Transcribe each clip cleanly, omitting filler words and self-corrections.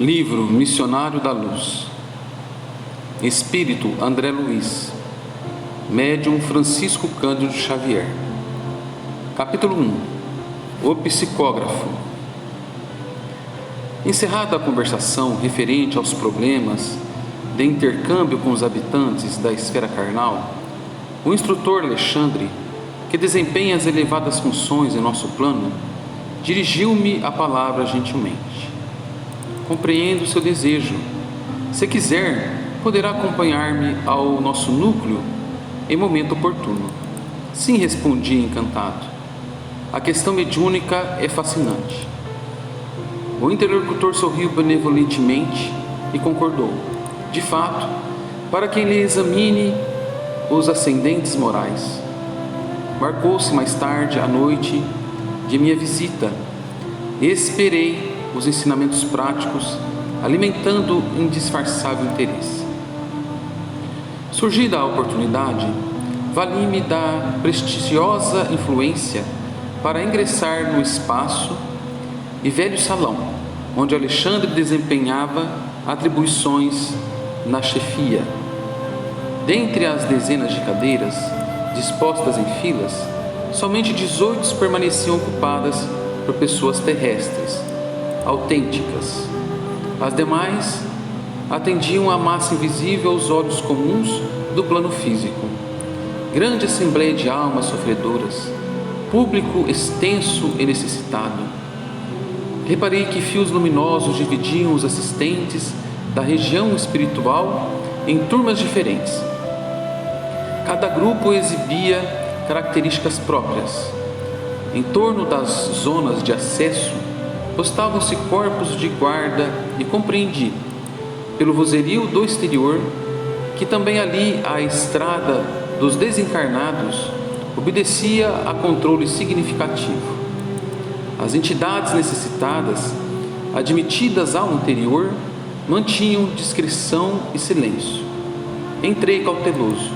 Livro Missionário da Luz. Espírito André Luiz. Médium Francisco Cândido Xavier. Capítulo 1. O Psicógrafo. Encerrada a conversação referente aos problemas de intercâmbio com os habitantes da esfera carnal, o instrutor Alexandre, que desempenha as elevadas funções em nosso plano, dirigiu-me a palavra gentilmente. Compreendo o seu desejo. Se quiser, poderá acompanhar-me ao nosso núcleo em momento oportuno. Sim, respondi encantado. A questão mediúnica é fascinante. O interlocutor sorriu benevolentemente e concordou. De fato, para quem lhe examine os ascendentes morais. Marcou-se mais tarde a noite de minha visita. Esperei os ensinamentos práticos, alimentando indisfarçável interesse. Surgida a oportunidade, vali-me da prestigiosa influência para ingressar no espaço e velho salão, onde Alexandre desempenhava atribuições na chefia. Dentre as dezenas de cadeiras, dispostas em filas, somente 18 permaneciam ocupadas por pessoas terrestres, autênticas. As demais atendiam à massa invisível aos olhos comuns do plano físico. Grande assembleia de almas sofredoras, público extenso e necessitado. Reparei que fios luminosos dividiam os assistentes da região espiritual em turmas diferentes. Cada grupo exibia características próprias. Em torno das zonas de acesso postavam-se corpos de guarda e compreendi, pelo vozerio do exterior, que também ali a estrada dos desencarnados obedecia a controle significativo. As entidades necessitadas, admitidas ao interior, mantinham discrição e silêncio. Entrei cauteloso,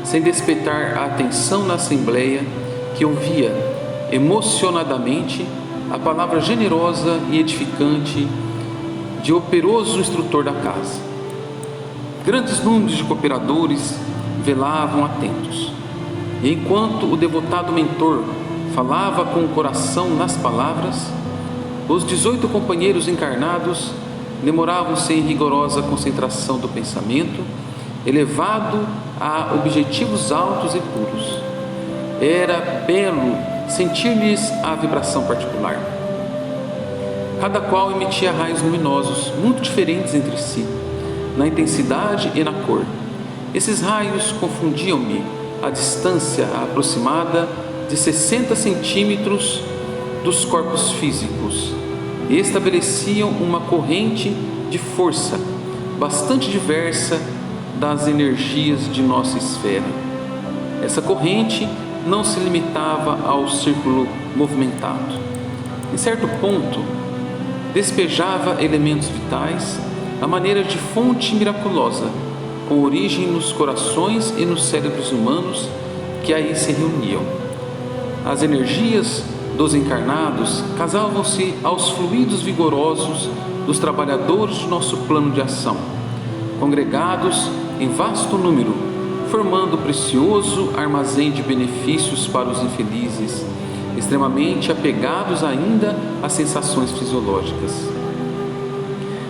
sem despertar a atenção na assembleia, que ouvia emocionadamente a palavra generosa e edificante de operoso instrutor da casa. Grandes números de cooperadores velavam atentos, e enquanto o devotado mentor falava com o coração nas palavras, os 18 companheiros encarnados demoravam-se em rigorosa concentração do pensamento, elevado a objetivos altos e puros. Era belo sentir-lhes a vibração particular. Cada qual emitia raios luminosos muito diferentes entre si, na intensidade e na cor. Esses raios confundiam-me a distância aproximada de 60 centímetros dos corpos físicos e estabeleciam uma corrente de força bastante diversa das energias de nossa esfera. Essa corrente não se limitava ao círculo movimentado. Em certo ponto, despejava elementos vitais à maneira de fonte miraculosa, com origem nos corações e nos cérebros humanos que aí se reuniam. As energias dos encarnados casavam-se aos fluidos vigorosos dos trabalhadores do nosso plano de ação, congregados em vasto número, formando precioso armazém de benefícios para os infelizes, extremamente apegados ainda às sensações fisiológicas.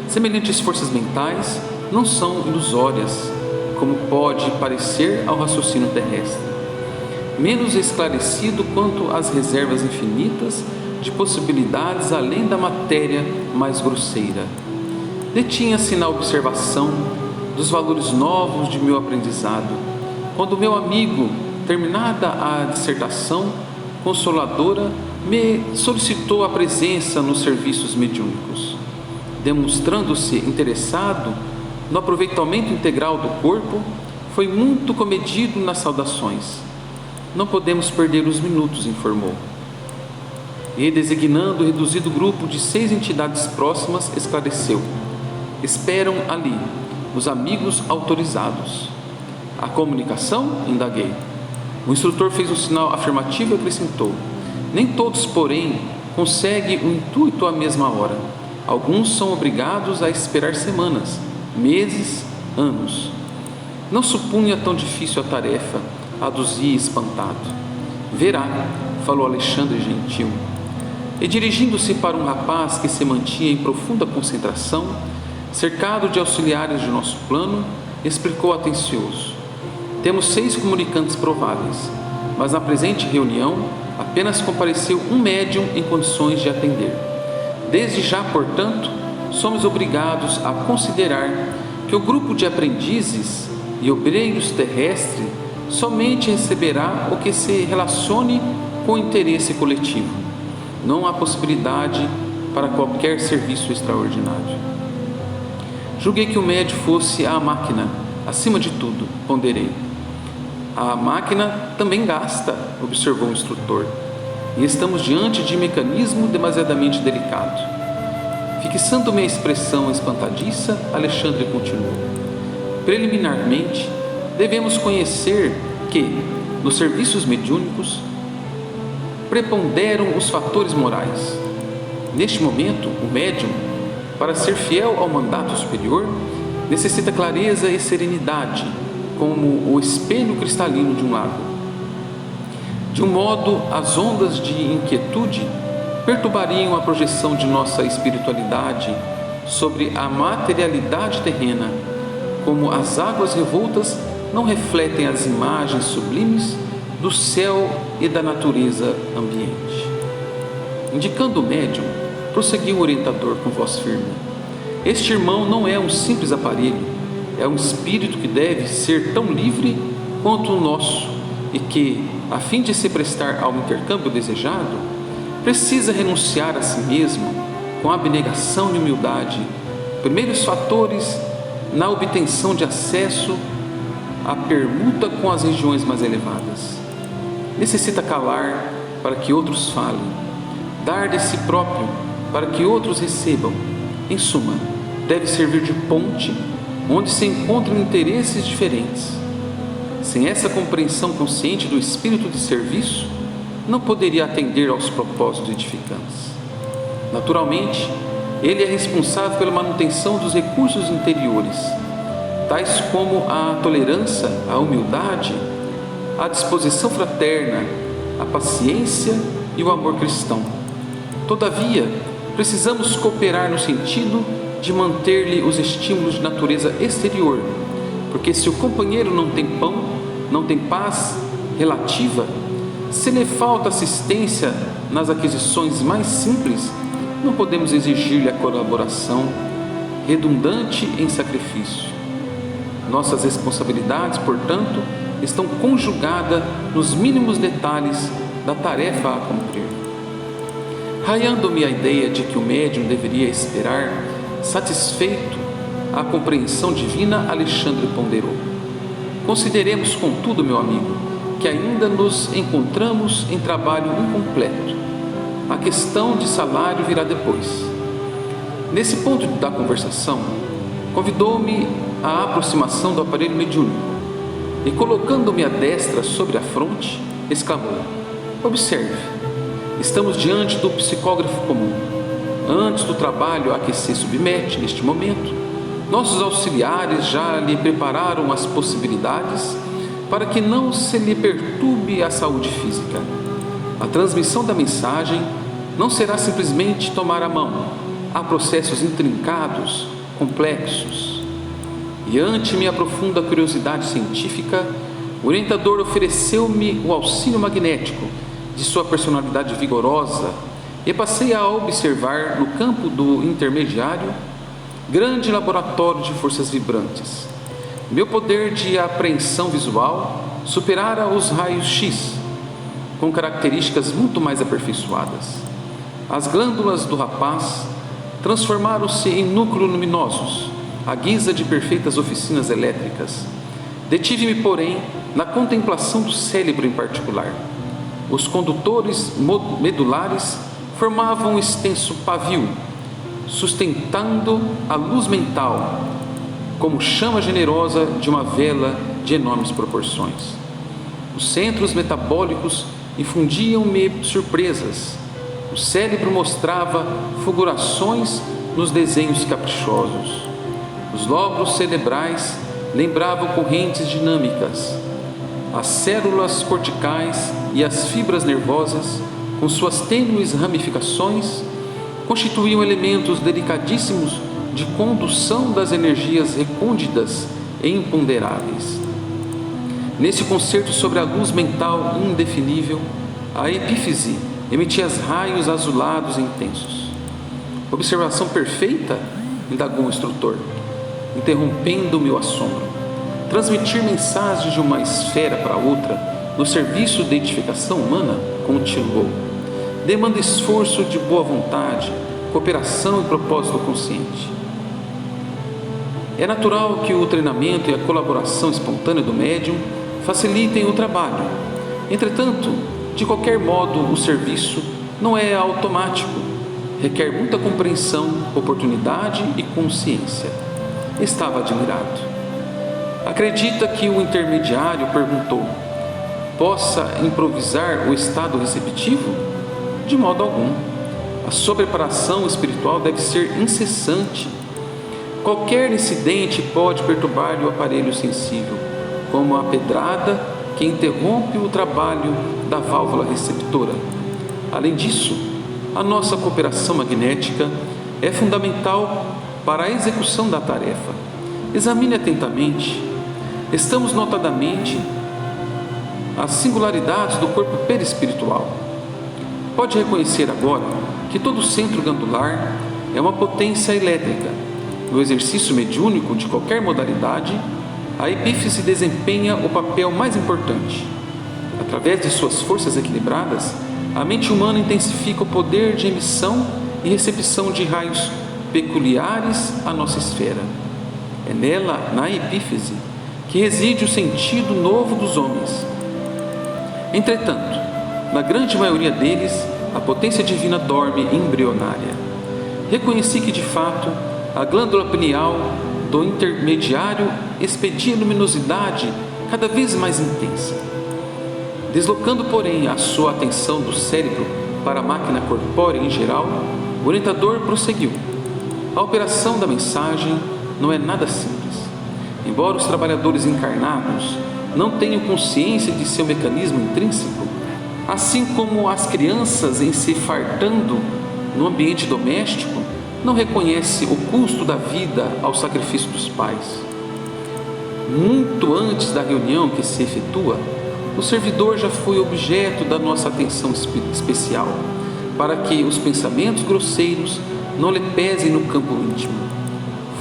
Semelhantes forças mentais não são ilusórias, como pode parecer ao raciocínio terrestre, menos esclarecido quanto às reservas infinitas de possibilidades além da matéria mais grosseira. Detinha-se na observação dos valores novos de meu aprendizado, quando meu amigo, terminada a dissertação consoladora, me solicitou a presença nos serviços mediúnicos. Demonstrando-se interessado no aproveitamento integral do corpo, foi muito comedido nas saudações. Não podemos perder os minutos, informou. E, designando o reduzido grupo de 6 entidades próximas, esclareceu. Esperam ali os amigos autorizados. A comunicação? Indaguei. O instrutor fez um sinal afirmativo e acrescentou. Nem todos, porém, conseguem o intuito à mesma hora. Alguns são obrigados a esperar semanas, meses, anos. Não supunha tão difícil a tarefa, aduzia espantado. Verá, falou Alexandre gentil. E dirigindo-se para um rapaz que se mantinha em profunda concentração, cercado de auxiliares de nosso plano, explicou atencioso: temos 6 comunicantes prováveis, mas na presente reunião apenas compareceu um médium em condições de atender. Desde já, portanto, somos obrigados a considerar que o grupo de aprendizes e obreiros terrestres somente receberá o que se relacione com o interesse coletivo. Não há possibilidade para qualquer serviço extraordinário. Julguei que o médium fosse a máquina, acima de tudo, ponderei. A máquina também gasta, observou o instrutor, e estamos diante de um mecanismo demasiadamente delicado. Fixando-me a expressão espantadiça, Alexandre continuou: preliminarmente, devemos conhecer que, nos serviços mediúnicos, preponderam os fatores morais. Neste momento, o médium, para ser fiel ao mandato superior, necessita clareza e serenidade, como o espelho cristalino de um lago. De um modo, as ondas de inquietude perturbariam a projeção de nossa espiritualidade sobre a materialidade terrena, como as águas revoltas não refletem as imagens sublimes do céu e da natureza ambiente. Indicando o médium, prosseguiu o orientador com voz firme: este irmão não é um simples aparelho, é um espírito que deve ser tão livre quanto o nosso e que, a fim de se prestar ao intercâmbio desejado, precisa renunciar a si mesmo com abnegação e humildade, primeiros fatores na obtenção de acesso à permuta com as regiões mais elevadas. Necessita calar para que outros falem, dar de si próprio para que outros recebam. Em suma, deve servir de ponte onde se encontram interesses diferentes. Sem essa compreensão consciente do espírito de serviço, não poderia atender aos propósitos edificantes. Naturalmente, ele é responsável pela manutenção dos recursos interiores, tais como a tolerância, a humildade, a disposição fraterna, a paciência e o amor cristão. Todavia, precisamos cooperar no sentido de manter-lhe os estímulos de natureza exterior, porque se o companheiro não tem pão, não tem paz relativa, se lhe falta assistência nas aquisições mais simples, não podemos exigir-lhe a colaboração redundante em sacrifício. Nossas responsabilidades, portanto, estão conjugadas nos mínimos detalhes da tarefa a cumprir. Raiando-me a ideia de que o médium deveria esperar, satisfeito a compreensão divina, Alexandre ponderou: consideremos, contudo, meu amigo, que ainda nos encontramos em trabalho incompleto. A questão de salário virá depois. Nesse ponto da conversação, convidou-me à aproximação do aparelho mediúnico e, colocando-me a destra sobre a fronte, exclamou: observe, estamos diante do psicógrafo comum. Antes do trabalho a que se submete neste momento, nossos auxiliares já lhe prepararam as possibilidades para que não se lhe perturbe a saúde física. A transmissão da mensagem não será simplesmente tomar a mão. Há processos intrincados, complexos. E ante minha profunda curiosidade científica, o orientador ofereceu-me o auxílio magnético de sua personalidade vigorosa e passei a observar no campo do intermediário grande laboratório de forças vibrantes. Meu poder de apreensão visual superara os raios X, com características muito mais aperfeiçoadas. As glândulas do rapaz transformaram-se em núcleos luminosos, à guisa de perfeitas oficinas elétricas. Detive-me, porém, na contemplação do cérebro em particular. Os condutores medulares formavam um extenso pavio, sustentando a luz mental, como chama generosa de uma vela de enormes proporções. Os centros metabólicos infundiam-me surpresas. O cérebro mostrava fulgurações nos desenhos caprichosos. Os lóbulos cerebrais lembravam correntes dinâmicas. As células corticais e as fibras nervosas, com suas tênues ramificações, constituíam elementos delicadíssimos de condução das energias recônditas e imponderáveis. Nesse concerto sobre a luz mental indefinível, a epífise emitia raios azulados e intensos. Observação perfeita? Indagou o instrutor, interrompendo o meu assombro. Transmitir mensagens de uma esfera para outra no serviço de edificação humana, continuou, demanda esforço de boa vontade, cooperação e propósito consciente. É natural que o treinamento e a colaboração espontânea do médium facilitem o trabalho. Entretanto, de qualquer modo, o serviço não é automático, requer muita compreensão, oportunidade e consciência. Estava admirado. Acredita que o intermediário perguntou: possa improvisar o estado receptivo? De modo algum. A sua preparação espiritual deve ser incessante. Qualquer incidente pode perturbar o aparelho sensível, como a pedrada que interrompe o trabalho da válvula receptora. Além disso, a nossa cooperação magnética é fundamental para a execução da tarefa. Examine atentamente. Estamos notadamente as singularidades do corpo perispiritual. Pode reconhecer agora que todo centro glandular é uma potência elétrica. No exercício mediúnico de qualquer modalidade, a epífise desempenha o papel mais importante. Através de suas forças equilibradas, a mente humana intensifica o poder de emissão e recepção de raios peculiares à nossa esfera. É nela, na epífise, que reside o sentido novo dos homens. Entretanto, na grande maioria deles, a potência divina dorme embrionária. Reconheci que, de fato, a glândula pineal do intermediário expedia luminosidade cada vez mais intensa. Deslocando, porém, a sua atenção do cérebro para a máquina corpórea em geral, o orientador prosseguiu. A operação da mensagem não é nada simples. Embora os trabalhadores encarnados não tenham consciência de seu mecanismo intrínseco, assim como as crianças em se fartando no ambiente doméstico não reconhece o custo da vida ao sacrifício dos pais. Muito antes da reunião que se efetua, o servidor já foi objeto da nossa atenção especial, para que os pensamentos grosseiros não lhe pesem no campo íntimo.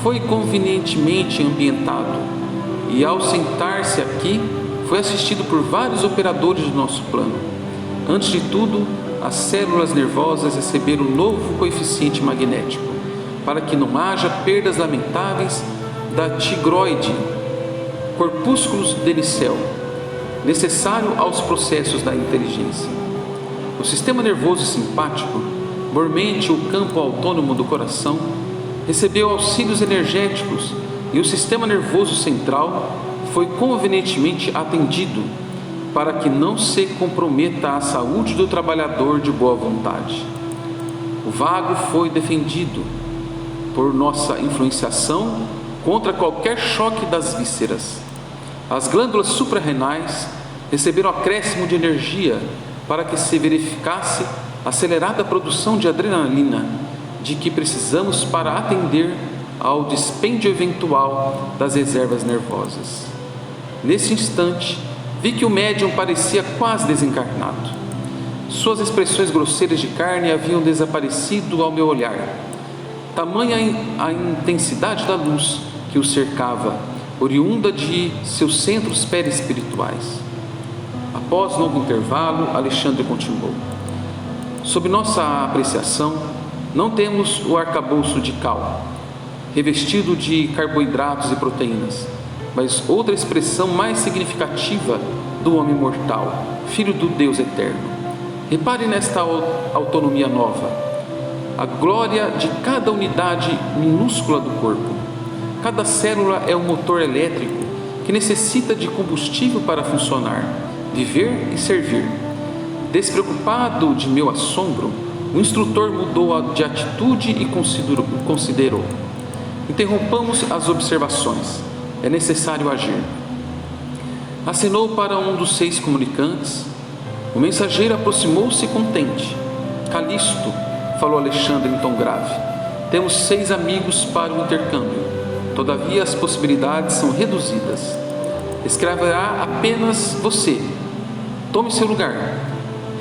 Foi convenientemente ambientado e, ao sentar-se aqui, foi assistido por vários operadores do nosso plano. Antes de tudo, as células nervosas receberam um novo coeficiente magnético, para que não haja perdas lamentáveis da tigroide, corpúsculos de nicel, necessário aos processos da inteligência. O sistema nervoso simpático, mormente o campo autônomo do coração, recebeu auxílios energéticos e o sistema nervoso central foi convenientemente atendido para que não se comprometa a saúde do trabalhador de boa vontade. O vago foi defendido por nossa influenciação contra qualquer choque das vísceras. As glândulas suprarrenais receberam acréscimo de energia para que se verificasse a acelerada produção de adrenalina de que precisamos para atender ao dispêndio eventual das reservas nervosas. Nesse instante, vi que o médium parecia quase desencarnado. Suas expressões grosseiras de carne haviam desaparecido ao meu olhar. Tamanha a intensidade da luz que o cercava, oriunda de seus centros perispirituais. Após longo intervalo, Alexandre continuou. Sob nossa apreciação, não temos o arcabouço de cal, revestido de carboidratos e proteínas, mas outra expressão mais significativa do homem mortal, filho do Deus eterno. Repare nesta autonomia nova, a glória de cada unidade minúscula do corpo. Cada célula é um motor elétrico que necessita de combustível para funcionar, viver e servir. Despreocupado de meu assombro, O instrutor mudou de atitude e considerou: interrompamos as observações, é necessário agir. Acenou para um dos 6 comunicantes. O mensageiro aproximou-se contente. Calisto, falou Alexandre em tom grave, temos 6 amigos para o intercâmbio. Todavia as possibilidades são reduzidas. Escreverá apenas você. Tome seu lugar.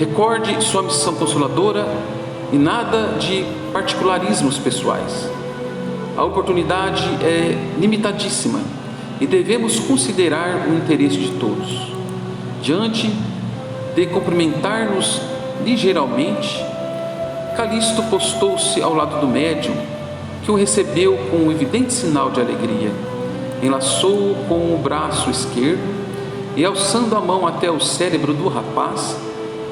Recorde sua missão consoladora e nada de particularismos pessoais. A oportunidade é limitadíssima e devemos considerar o interesse de todos. Diante de cumprimentar-nos ligeiramente, Calisto postou-se ao lado do médium, que o recebeu com um evidente sinal de alegria. Enlaçou-o com o braço esquerdo e, alçando a mão até o cérebro do rapaz,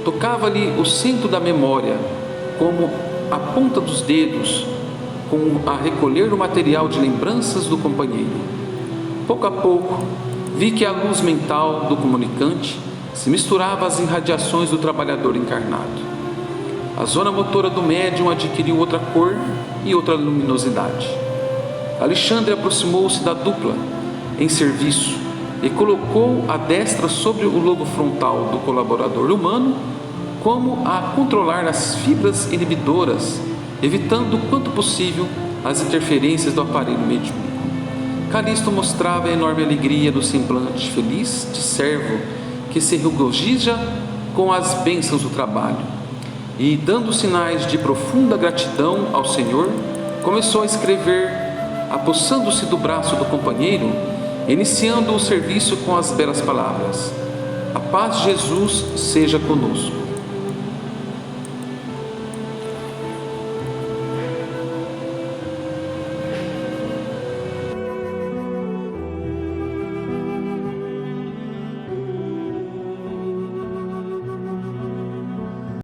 tocava-lhe o centro da memória, como a ponta dos dedos, com a recolher o material de lembranças do companheiro. Pouco a pouco, vi que a luz mental do comunicante se misturava às irradiações do trabalhador encarnado. A zona motora do médium adquiriu outra cor e outra luminosidade. Alexandre aproximou-se da dupla em serviço e colocou a destra sobre o lobo frontal do colaborador humano, como a controlar as fibras inibidoras, evitando quanto possível as interferências do aparelho mediúnico. Calisto mostrava a enorme alegria do semblante feliz de servo que se regozija com as bênçãos do trabalho e, dando sinais de profunda gratidão ao Senhor, começou a escrever, apossando-se do braço do companheiro, iniciando o serviço com as belas palavras: a paz de Jesus seja conosco.